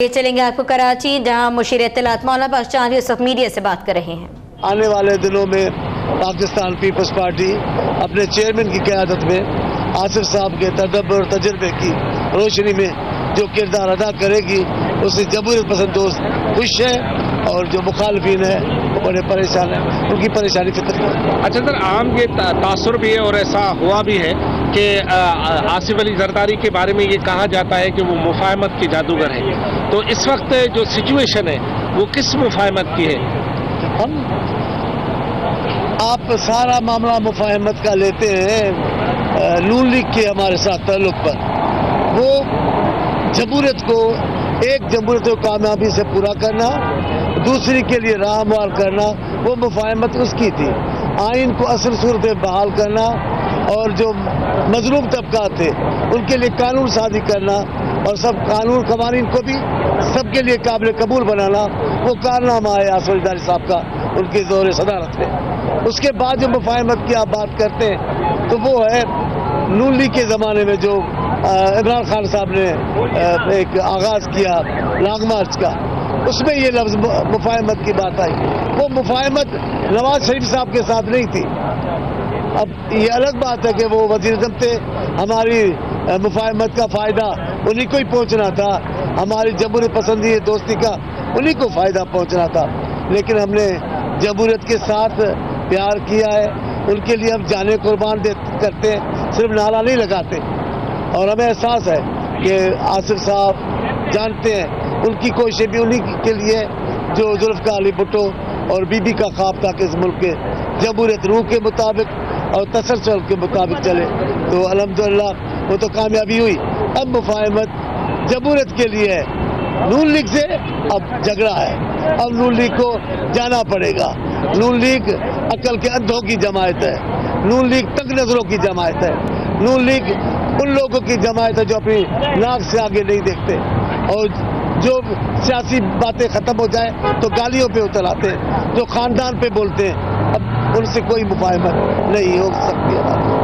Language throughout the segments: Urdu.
یہ چلیں گے آپ کو کراچی، جہاں مشیر اطلاعات مولانا بخش چاند یوسف میڈیا سے بات کر رہے ہیں۔ آنے والے دنوں میں پاکستان پیپلز پارٹی اپنے چیئرمین کی قیادت میں آصف صاحب کے تدبر اور تجربے کی روشنی میں جو کردار ادا کرے گی، اس سے جمہوریت پسند دوست خوش ہے اور جو مخالفین ہیں وہ بڑے پریشان ہیں، ان کی پریشانی فکر کریں۔ اچھا سر، عام یہ تاثر بھی ہے اور ایسا ہوا بھی ہے کہ آصف علی زرداری کے بارے میں یہ کہا جاتا ہے کہ وہ مفاہمت کے جادوگر ہیں، تو اس وقت جو سچویشن ہے وہ کس مفاہمت کی ہے؟ آپ سارا معاملہ مفاہمت کا لیتے ہیں نون لیگ کے ہمارے ساتھ تعلق پر، وہ جمہوریت کو ایک جمہوریت کو کامیابی سے پورا کرنا، دوسری کے لیے راہ ہموار کرنا، وہ مفاہمت اس کی تھی۔ آئین کو اصل صورت میں بحال کرنا اور جو مظلوم طبقات تھے ان کے لیے قانون سازی کرنا اور سب قانون قوانین کو بھی سب کے لیے قابل قبول بنانا، وہ کارنامہ ہے آصف علی زرداری صاحب کا ان کے دور صدارت میں۔ اس کے بعد جو مفاہمت کی آپ بات کرتے ہیں تو وہ ہے نون لیگ کے زمانے میں جو عمران خان صاحب نے ایک آغاز کیا لانگ مارچ کا، اس میں یہ لفظ مفاہمت کی بات آئی۔ وہ مفاہمت نواز شریف صاحب کے ساتھ نہیں تھی۔ اب یہ الگ بات ہے کہ وہ وزیر اعظم تھے، ہماری مفاہمت کا فائدہ انہی کو ہی پہنچنا تھا، ہماری جمہوریت پسندی دوستی کا انہی کو فائدہ پہنچنا تھا، لیکن ہم نے جمہوریت کے ساتھ پیار کیا ہے، ان کے لیے ہم جانیں قربان کرتے ہیں، صرف نعرہ نہیں لگاتے۔ اور ہمیں احساس ہے کہ آصف صاحب جانتے ہیں ان کی کوششیں بھی انہی کے لیے جو ذوالفقار علی بھٹو اور بی بی کا خواب تھا کہ اس ملک کے جمہوریت روح کے مطابق اور تسلسل کے مطابق چلے، تو الحمدللہ وہ تو کامیابی ہوئی۔ اب مفاہمت جمہوریت کے لیے ہے، نون لیگ سے اب جھگڑا ہے، اب نون لیگ کو جانا پڑے گا۔ نون لیگ عقل کے اندھوں کی جماعت ہے، نون لیگ تنگ نظروں کی جماعت ہے، نون لیگ ان لوگوں کی جماعت ہے جو اپنی ناک سے آگے نہیں دیکھتے اور جو سیاسی باتیں ختم ہو جائیں تو گالیوں پہ اتر آتے ہیں، جو خاندان پہ بولتے ہیں، اب ان سے کوئی مفاہمت نہیں ہو سکتی ہے۔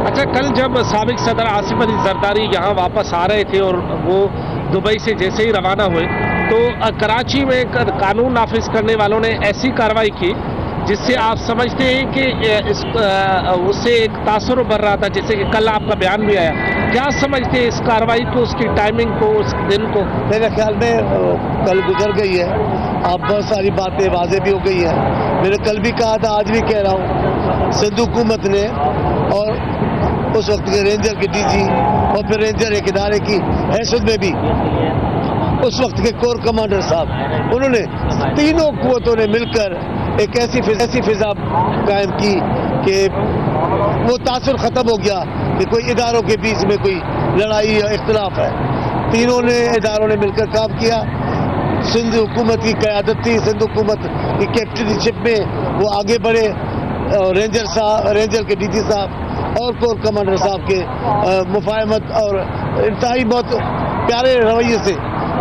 اچھا، کل جب سابق صدر آصف علی زرداری یہاں واپس آ رہے تھے اور وہ دبئی سے جیسے ہی روانہ ہوئے تو کراچی میں قانون نافذ کرنے والوں نے ایسی کارروائی کی جس سے آپ سمجھتے ہیں کہ اس سے ایک تاثر بڑھ رہا تھا، جیسے کہ کل آپ کا بیان بھی آیا، کیا سمجھتے ہیں اس کارروائی کو، اس کی ٹائمنگ کو، اس دن کو؟ میرے خیال میں کل گزر گئی ہے، اب بہت ساری باتیں واضح بھی ہو گئی ہیں۔ میں نے کل بھی کہا تھا، آج بھی کہہ رہا ہوں، سندھ حکومت نے اور اس وقت کے رینجر کے ڈی جی اور پھر رینجر ایک ادارے کی حیثیت میں بھی اس وقت کے کور کمانڈر صاحب، انہوں نے تینوں قوتوں نے مل کر ایک ایسی فضا قائم کی کہ وہ تاثر ختم ہو گیا کہ کوئی اداروں کے بیچ میں کوئی لڑائی یا اختلاف ہے۔ تینوں نے اداروں نے مل کر کام کیا، سندھ حکومت کی قیادت تھی، سندھ حکومت کی کیپٹن شپ میں وہ آگے بڑھے، رینجر کے ڈی جی صاحب اور کور کمانڈر صاحب کے مفاہمت اور انتہائی بہت پیارے رویے سے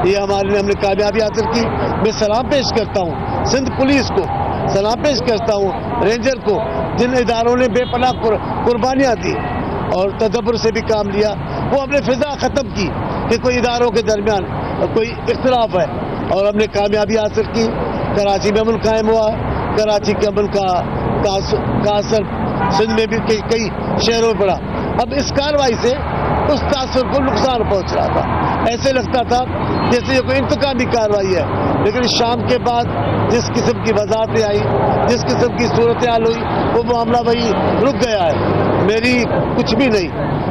یہ ہم نے کامیابی حاصل کی۔ میں سلام پیش کرتا ہوں سندھ پولیس کو، سلام پیش کرتا ہوں رینجر کو، جن اداروں نے بے پناہ قربانیاں دی اور تدبر سے بھی کام لیا۔ وہ ہم نے فضا ختم کی کہ کوئی اداروں کے درمیان کوئی اختلاف ہے اور ہم نے کامیابی حاصل کی۔ کراچی میں امن قائم ہوا، کراچی کے امن کا اثر سندھ میں بھی کئی شہروں میں پڑا۔ اب اس کارروائی سے اس تاثر کو نقصان پہنچ رہا تھا، ایسے لگتا تھا جیسے یہ کوئی انتقامی کارروائی ہے، لیکن شام کے بعد جس قسم کی وضاحتیں آئی، جس قسم کی صورتحال ہوئی، وہ معاملہ وہی رک گیا ہے۔ میری کچھ بھی نہیں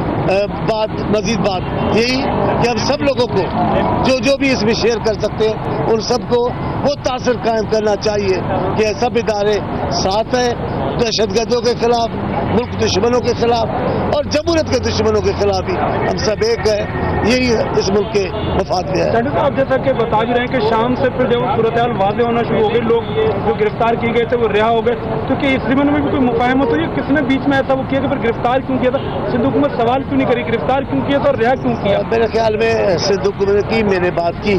مزید بات یہی کہ ہم سب لوگوں کو جو بھی اس میں شیئر کر سکتے ہیں ان سب کو وہ تاثر قائم کرنا چاہیے کہ سب ادارے ساتھ ہیں، دہشت گردوں کے خلاف، ملک دشمنوں کے خلاف اور جمہوریت کے دشمنوں کے خلاف بھی ہم سب ایک ہیں، یہی اس ملک کے مفاد میں ہے۔ صاحب جیسا کہ بتا بھی رہے ہیں کہ شام سے پھر جب صورتحال واضح ہونا شروع ہو گئی، لوگ جو گرفتار کیے گئے تھے وہ رہا ہو گئے، کیونکہ اس زمانے میں بھی کوئی مفاہمت ہوئی، کس نے بیچ میں ایسا وہ کیا کہ پھر گرفتار کیوں کیا تھا؟ سندھ حکومت سوال کیوں نہیں کری، گرفتار کیوں کیا تھا اور رہا کیوں کیا؟ میرے خیال میں سندھ حکومت کی میں نے بات کی،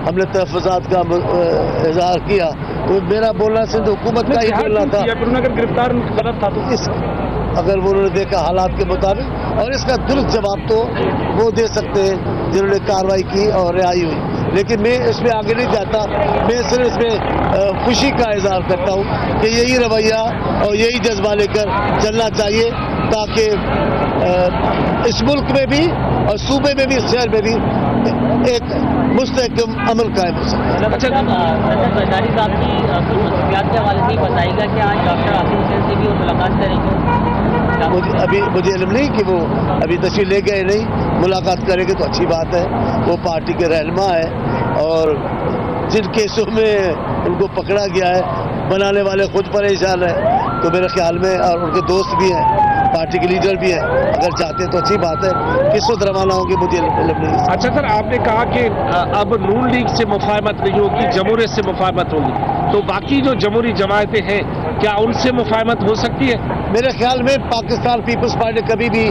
ہم نے تحفظات کا اظہار کیا، تو میرا بولنا سندھ حکومت کا ہی بولنا تھا۔ اگر گرفتار غلط تھا تو اگر وہ انہوں نے دیکھا حالات کے مطابق، اور اس کا درست جواب تو وہ دے سکتے ہیں جنہوں نے کارروائی کی اور رہائی ہوئی۔ لیکن میں اس میں آگے نہیں جاتا. میں صرف اس میں خوشی کا اظہار کرتا ہوں کہ یہی رویہ اور یہی جذبہ لے کر چلنا چاہیے تاکہ اس ملک میں بھی اور صوبے میں بھی شہر میں بھی ایک مستحکم عمل قائم ہو سکے. اچھا زرداری صاحب کی کچھ مصروفیات کے حوالے سے بتائیے گا کہ آج ڈاکٹر عاصم حسین سے بھی وہ ملاقات کریں گے؟ ابھی مجھے علم نہیں کہ وہ ابھی تشریف لے گئے نہیں. ملاقات کریں گے تو اچھی بات ہے. وہ پارٹی کے رہنما ہے اور جن کیسوں میں ان کو پکڑا گیا ہے بنانے والے خود پریشان ہیں. تو میرے خیال میں اور ان کے دوست بھی ہیں, پارٹی کے لیڈر بھی ہیں, اگر چاہتے ہیں تو اچھی بات ہے. کس وقت روانہ ہوں گے مجھے علم نہیں. اچھا سر, آپ نے کہا کہ اب نون لیگ سے مفاہمت نہیں ہوگی, جمہوریت سے مفاہمت ہوگی, تو باقی جو جمہوری جماعتیں ہیں کیا ان سے مفاہمت ہو سکتی ہے؟ میرے خیال میں پاکستان پیپلز پارٹی نے کبھی بھی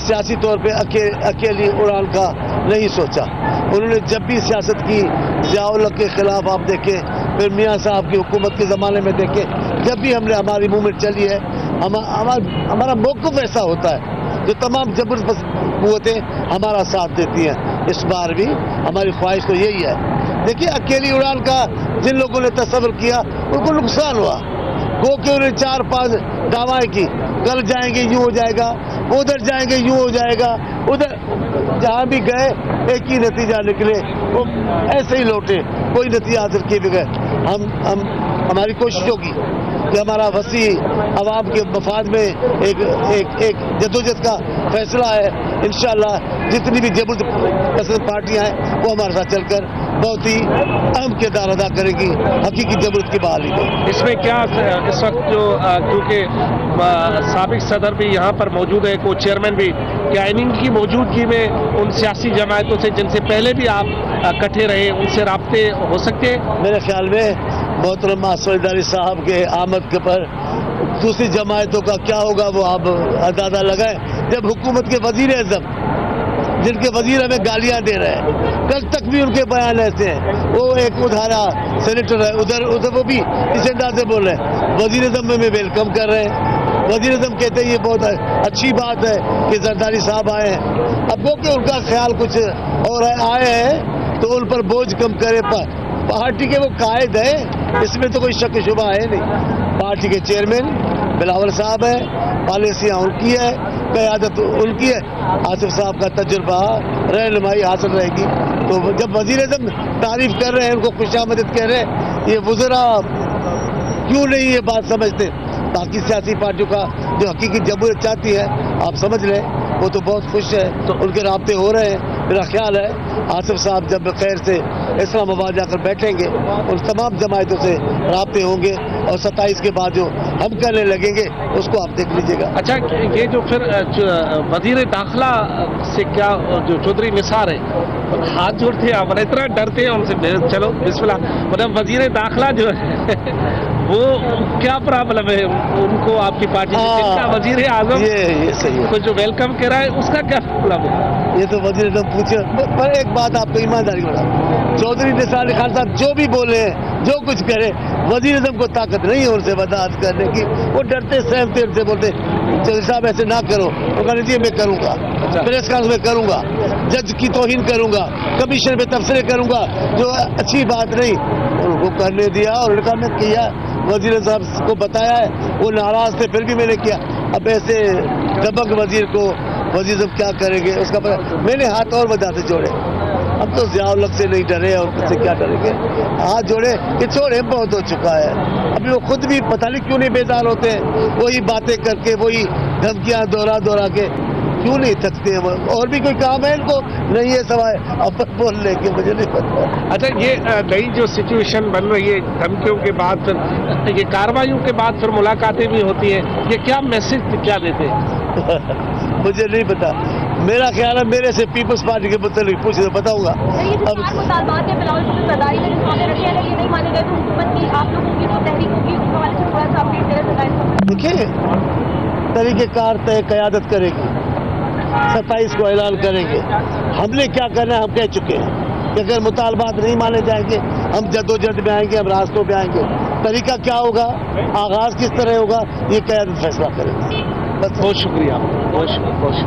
سیاسی طور پہ اکیلی اڑان کا نہیں سوچا. انہوں نے جب بھی سیاست کی ضیاء الحق کے خلاف آپ دیکھیں, پھر میاں صاحب کی حکومت کے زمانے میں دیکھیں, جب بھی ہم نے ہماری موومنٹ چلی ہے ہمارا موقف ایسا ہوتا ہے جو تمام جبر قوتیں ہمارا ساتھ دیتی ہیں. اس بار بھی ہماری خواہش تو یہی ہے. دیکھیے اکیلی اڑان کا جن لوگوں نے تصور کیا ان کو نقصان ہوا. گو کہ انہیں 4-5 دعوائیں کی, کل جائیں گے یوں ہو جائے گا, ادھر جائیں گے یوں ہو جائے گا, ادھر جہاں بھی گئے ایک ہی نتیجہ نکلے, وہ ایسے ہی لوٹے, کوئی نتیجہ حاصل کیے بغیر. ہماری کوشش ہوگی کہ ہمارا وسیع عوام کے مفاد میں ایک جدوجہد کا فیصلہ ہے. انشاءاللہ جتنی بھی جبر پسند پارٹیاں ہیں وہ ہمارے ساتھ چل کر بہت ہی اہم کردار ادا کرے گی حقیقی جمہوریت کی بحالی میں. اس میں کیا اس وقت جو کیونکہ سابق صدر بھی یہاں پر موجود ہے, کو چیئرمین بھی, کیا ان کی موجودگی میں ان سیاسی جماعتوں سے جن سے پہلے بھی آپ اکٹھے رہے ان سے رابطے ہو سکتے ہیں؟ میرے خیال میں محترم زرداری صاحب کے آمد کے پر دوسری جماعتوں کا کیا ہوگا وہ آپ اندازہ لگائیں. جب حکومت کے وزیر اعظم جن کے وزیر ہمیں گالیاں دے رہے ہیں, کل تک بھی ان کے بیان ایسے ہیں, وہ ایک ادھارا سینیٹر ہے, ادھر وہ بھی اس انداز سے بول رہے ہیں. وزیر اعظم میں ویلکم کر رہے ہیں. وزیر اعظم کہتے ہیں یہ بہت اچھی بات ہے کہ زرداری صاحب آئے ہیں. اب وہ کہ ان کا خیال کچھ اور آئے ہیں تو ان پر بوجھ کم کرے. پارٹی کے وہ قائد ہیں, اس میں تو کوئی شک شبہ ہے نہیں. پارٹی کے چیئرمین بلاول صاحب ہیں, پالیسیاں ان کی ہے, قیادت ان کی ہے. آصف صاحب کا تجربہ رہنمائی حاصل رہے گی. تو جب وزیر اعظم تعریف کر رہے ہیں, ان کو خوش آمدید کہہ رہے ہیں, یہ وزراء کیوں نہیں یہ بات سمجھتے؟ باقی سیاسی پارٹیوں کا جو حقیقی جمہوریت چاہتی ہے آپ سمجھ لیں, وہ تو بہت خوش ہے, تو ان کے رابطے ہو رہے ہیں. میرا خیال ہے آصف صاحب جب خیر سے اسلام آباد جا کر بیٹھیں گے ان تمام جماعتوں سے رابطے ہوں گے, اور 27 کے بعد جو ہم کرنے لگیں گے اس کو آپ دیکھ لیجیے گا. اچھا, یہ جو پھر وزیر داخلہ سے کیا جو چودھری نثار ہے, ہاتھ جوڑتے ہیں آپ, اتنا ڈرتے ہیں ان سے, چلو بسم اللہ, مطلب وزیر داخلہ جو ہے وہ کیا پرابلم ہے ان کو آپ کی پارٹی سے؟ وزیر اعظم یہ صحیح ہے, کو جو ویلکم کر رہا ہے اس کا کیا پرابلم ہے؟ یہ تو وزیر اعظم پوچھے. پر ایک بات آپ کو ایمانداری بتاؤں, چودھری نثار علی خان صاحب جو بھی بولے, جو کچھ کرے, وزیر اعظم کو طاقت نہیں ہے ان سے وضاحت کرنے کی. وہ ڈرتے سہمتے ان سے بولتے چودھری صاحب ایسے نہ کرو, وہ کہنے دیے میں کروں گا, پریس کانفرنس میں کروں گا, جج کی توہین کروں گا, کمیشن پہ تبصرے کروں گا, جو اچھی بات نہیں ان کو کرنے دیا. اور لڑکا نے کیا, وزیر صاحب کو بتایا ہے, وہ ناراض تھے پھر بھی میں نے کیا. اب ایسے دبنگ وزیر کو وزیر صاحب کیا کریں گے اس کا میں نے ہاتھ اور وجہ سے جوڑے. اب تو ضیاء الحق سے نہیں ڈرے اور کچھ سے کیا ڈریں گے, ہاتھ جوڑے کہ چھوڑے بہت ہو چکا ہے. ابھی وہ خود بھی پتہ نہیں کیوں نہیں بیدار ہوتے ہیں, وہی باتیں کر کے وہی دھمکیاں دوہرا کے کیوں نہیں تھکتے ہیں. اور بھی کوئی کام ہے ان کو نہیں ہے سوائے اپن بولنے کے, مجھے نہیں پتا. اچھا, یہ نئی جو سچویشن بن رہی ہے, دھمکیوں کے بعد پھر یہ کارروائیوں کے بعد پھر ملاقاتیں بھی ہوتی ہیں, یہ کیا میسج کیا دیتے ہیں؟ مجھے نہیں پتا. میرا خیال ہے میرے سے پیپلز پارٹی کے متعلق پوچھے تو بتاؤں گا. اب دیکھیے طریقہ کار طے قیادت کرے گی, 27 کو اعلان کریں گے. ہم نے کیا کرنا ہے ہم کہہ چکے ہیں کہ اگر مطالبات نہیں مانے جائیں گے ہم جدوجہد میں آئیں گے, ہم راستوں پہ آئیں گے. طریقہ کیا ہوگا, آغاز کس طرح ہوگا, یہ قیادت فیصلہ کرے گی. بس, بہت شکریہ, بہت شکریہ.